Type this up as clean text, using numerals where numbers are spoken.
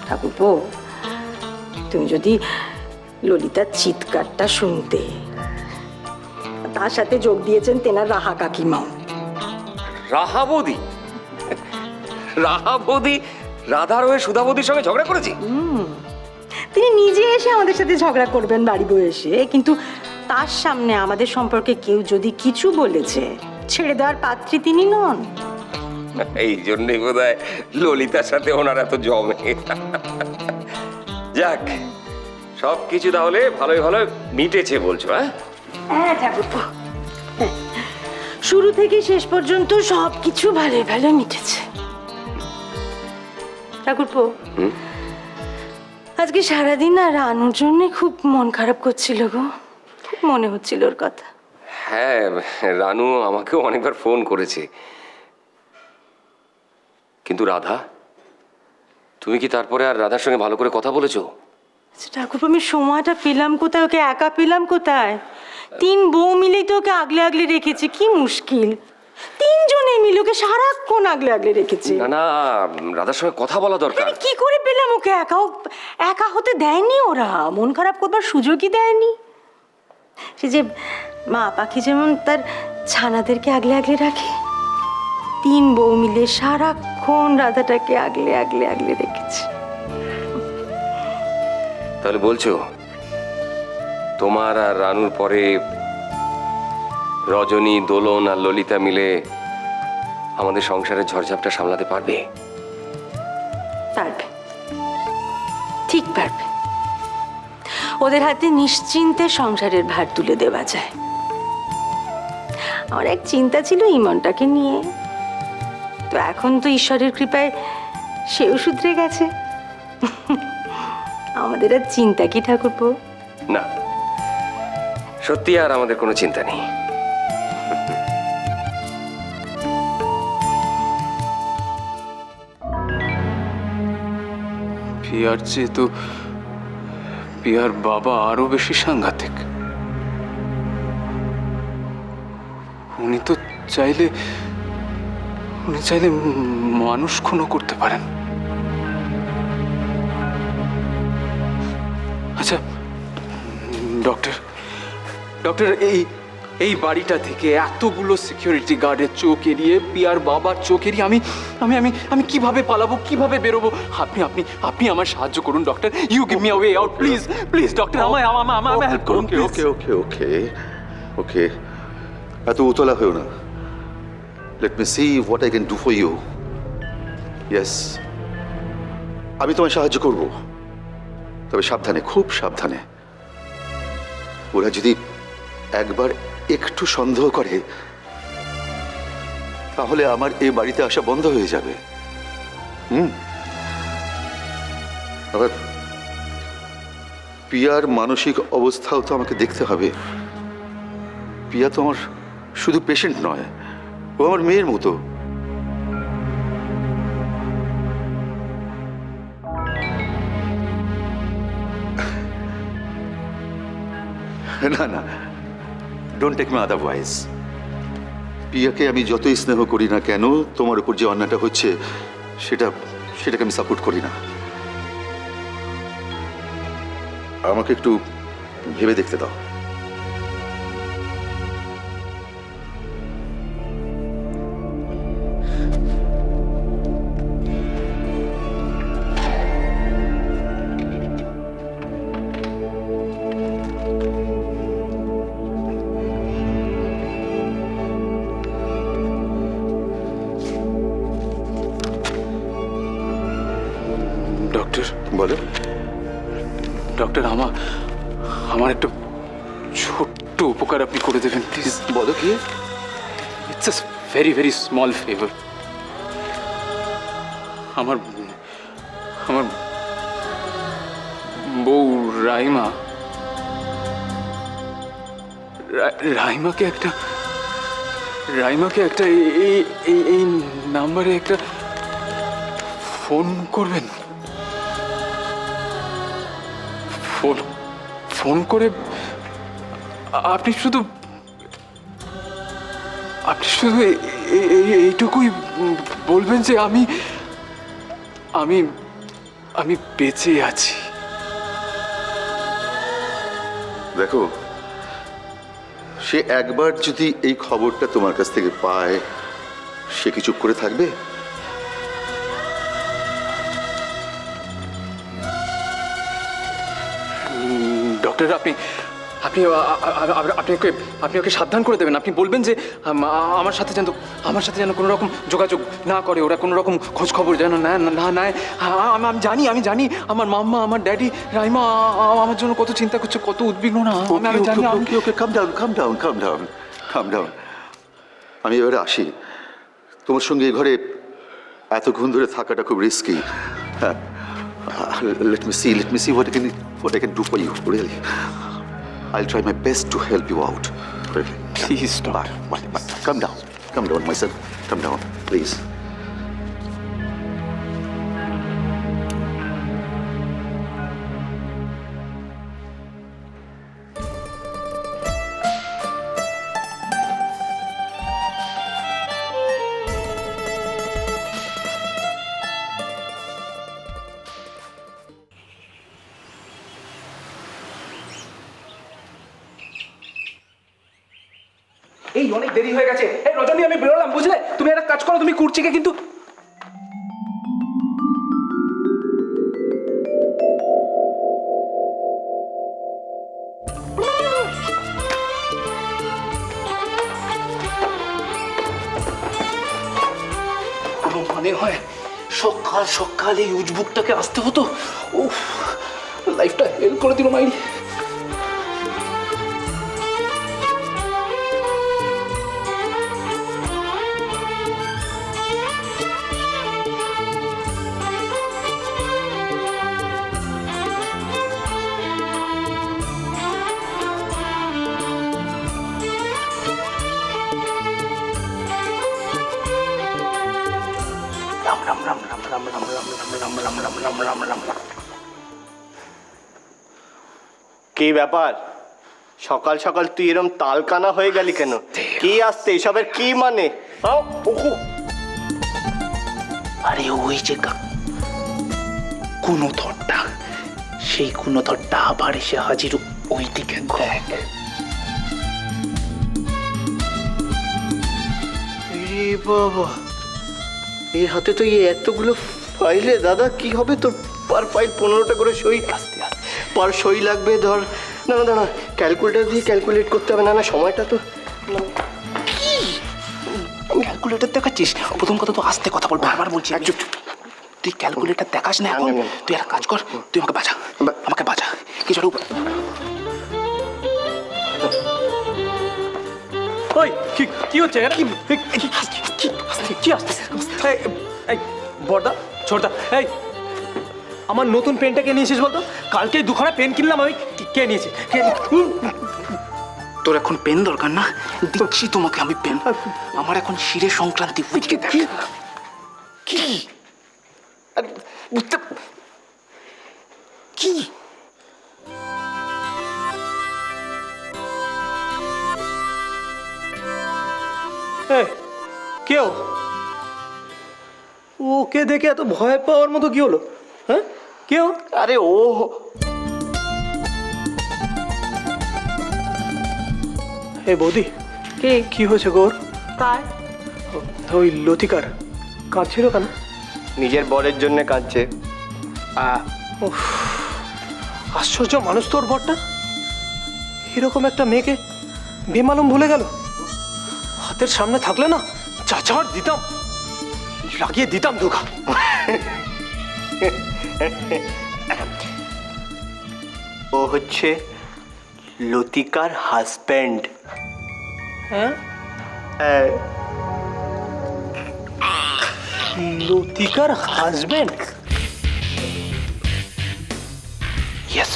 ঠাকুরপো, তুমি যদি ললিতার চিৎকারটা শুনতে, তার সাথে যোগ দিয়েছেন তেনার রাহা কাকিমাও। রাহা বৌদি? রাহা বৌদি রাধার হয়ে সুধা বৌদির সঙ্গে ঝগড়া করেছি? তিনি নিজে এসে আমাদের সাথে ঝগড়া করবেন বাড়ি বয়ে এসে, কিন্তু তার সামনে আমাদের সম্পর্কে কেউ যদি কিছু বলেছে, ছেড়ে দেওয়ার পাত্রী তিনি নন। এই জন্যই বোধহয় ললিতার সাথে ওনার এত জমে। যাক, সবকিছু তাহলে ভালোই ভালো মিটেছে বলছো? হ্যাঁ ঠাকুরপো, শুরু থেকে শেষ পর্যন্ত সবকিছু ভালো ভালো মিটেছে। ঠাকুরপো, আজকে সারাদিন আর রানুর জন্য খুব মন খারাপ করছিল গো, খুব মনে হচ্ছিল ওর কথা। হ্যাঁ, রানু আমাকেও অনেকবার ফোন করেছে। কিন্তু রাধা, তুমি কি তারপরে আর রাধার সঙ্গে ভালো করে কথা বলেছো? ঠাকুরপো, আমি সময়টা পেলাম কোথায়, ওকে একা পেলাম কোথায়? 3 বউ মিলেই তো ওকে আগলে আগলে রেখেছে, কি মুশকিল। 3 জনে মিলে ওকে সারাক্ষণ আগলে আগলে রেখেছে। না না, রাধার সঙ্গে কথা বলা দরকার। কি করে পেলাম ওকে? একা হতে দেয়নি ওরা, মন খারাপ করবার সুযোগই দেয়নি। সে যে মা পাখি যেমন তার ছানাদেরকে আগলে আগলে রাখে, 3 বউ মিলে সারাক্ষণ রাধাটাকে আগলে আগলে আগলে রেখেছে। তাহলে বলছো তোমার আর রানুর পরে রজনী, দোলন আর ললিতা মিলে আমাদের সংসারের ঝড়ঝাপটা সামলাতে পারবে? পারবে, ঠিক পারবে। ওদের হাতে নিশ্চিন্তে সংসারের ভার তুলে দেওয়া যায়। আমার এক চিন্তা ছিল ইমনটাকে নিয়ে, তো এখন তো ঈশ্বরের কৃপায় সেও শুধরে গেছে। আমাদের আর চিন্তা কি ঠাকুরপো? না, সত্যি আর আমাদের কোনো চিন্তা নেই। পিয়ার চেয়ে তো পিয়ার বাবা আরো বেশি সাংঘাতিক। উনি তো চাইলে মানুষ খুনও করতে পারেন। আচ্ছা ডক্টর, এই বাড়িটা থেকে এতগুলো সিকিউরিটি গার্ডের চোখ এড়িয়ে, পিয়ার বাবার চোখ এড়িয়ে আমি আমি আমি আমি কিভাবে পালাবো, কিভাবে বেরোবো? আপনি আমার সাহায্য করুন doctor. You give me a way out, please please doctor, আমায় হেল্প করুন। ওকে ওকে ওকে ওকে, এত উতলা হয়েও না। Let me see what I can do for you. Yes, আমি তোমায় সাহায্য করব, তবে সাবধানে, খুব সাবধানে। ওরা যদি একবার একটু সন্দেহ করে, তাহলে আমার এই বাড়িতে আসা বন্ধ হয়ে যাবে। আবার পিয়ার মানসিক অবস্থাও তো আমাকে দেখতে হবে। পিয়া তো আমার শুধু পেশেন্ট নয়, ও আমার মেয়ের মতো। না না, ডোন্ট টেক মি আদারওয়াইজ। পিয়াকে আমি যতই স্নেহ করি না কেন, তোমার উপর যে অন্যায়টা হচ্ছে সেটাকে আমি সাপোর্ট করি না। আমাকে একটু ভেবে দেখতে দাও। ডক্টর বলো। ডক্টর, আমার একটা ছোট্ট উপকার আপনি করে দেবেন প্লিজ। বলো কি? It's a very very small favour. আমার বউ রাইমাকে একটা এই নাম্বারে একটা ফোন করবেন। ফোন করে আপনি শুধু এইটুকুই বলবেন যে আমি আমি বেঁচে আছি। দেখো, সে একবার যদি এই খবরটা তোমার কাছ থেকে পায়, সে কি চুপ করে থাকবে? ডক্টর, আপনি আপনি আপনি ওকে আপনি ওকে সাবধান করে দেবেন। আপনি বলবেন যে আমার সাথে যেন কোনো রকম যোগাযোগ না করে, ওরা কোনো রকম খোঁজ খবর যেন না নেয়। আমি জানি আমার মাম্মা, আমার ড্যাডি, রাইমা আমার জন্য কত চিন্তা করছে, কত উদ্বিগ্ন না। আমি জানি। ওকে, কাম ডাউন। আমি এবারে আসি। তোমার সঙ্গে এই ঘরে এতক্ষণ ধরে থাকাটা খুব রিস্কি। হ্যাঁ, let me see what I can do for you, really. I'll try my best to help you out, really. Please, doctor. But come down, my son. Come down, please. এই অনেক দেরি হয়ে গেছে। এই রজনী, আমি বেরোলাম, বুঝলে? তুমি একটা কাজ করো, তুমি কুর্চিকে কিন্তু কোনো মানে হয় সকাল সকাল এই উজবুকটাকে আসতে হতো? উফ, লাইফটা হেল্প করে দিল মাইরি। কি ব্যাপার? সকাল সকাল তুই এরম তালকানা হয়ে গেলি কেন? কি আসছে এসবের কি মানে? আরে ওই যে কোনো ধরটা, সেই কোনো ধরটা আবার এসে হাজির ওই দিকে। দেখ, বাবা, এর হাতে তো এই এতগুলো ফাইলে, দাদা কি হবে তোর? পার ফাইল 15টা করে সই, পার সই লাগবে। ধর, না ক্যালকুলেটর দিয়ে ক্যালকুলেট করতে হবে। না সময়টা তো ক্যালকুলেটর দেখাচ্ছিস? প্রথম কথা তো আস্তে কথা বল, বারবার বলছি। তুই ক্যালকুলেটর দেখাস না এখন। তুই একটা কাজ কর, তুই আমাকে বাঁচা কিছু। ওই কি হচ্ছে? কি আসছে? এই বড়দা, ছোটদা, এই আমার নতুন পেনটা কে নিয়েছিস বলতো? কালকে দুখানা পেন কিনলাম আমি। কে নিয়েছে? তোর এখন পেন দরকার না, দিচ্ছি তোমাকে আমি পেন। আমার এখন শিরে সংক্রান্তি। বুঝকে দেখ কি বুঝতে কি কেউ ওকে দেখে এত ভয় পাওয়ার মতো কি হলো? হ্যাঁ, কেউ? আরে ও এ বৌদি, কি হয়েছে গোর? কার? ওই লতিকার কাঁদছিল কেন? নিজের বরের জন্য কাঁদছে। আশ্চর্য মানুষ তোর বরটা। এরকম একটা মেয়েকে বেমালুম ভুলে গেল। হাতের সামনে থাকলে না চাচার দিতাম, লাগিয়ে দিতাম ধোকা। ও হচ্ছে লতিকার হাজব্যান্ড। হ্যাঁ, লতিকার হাজবেন্ড? ইয়েস।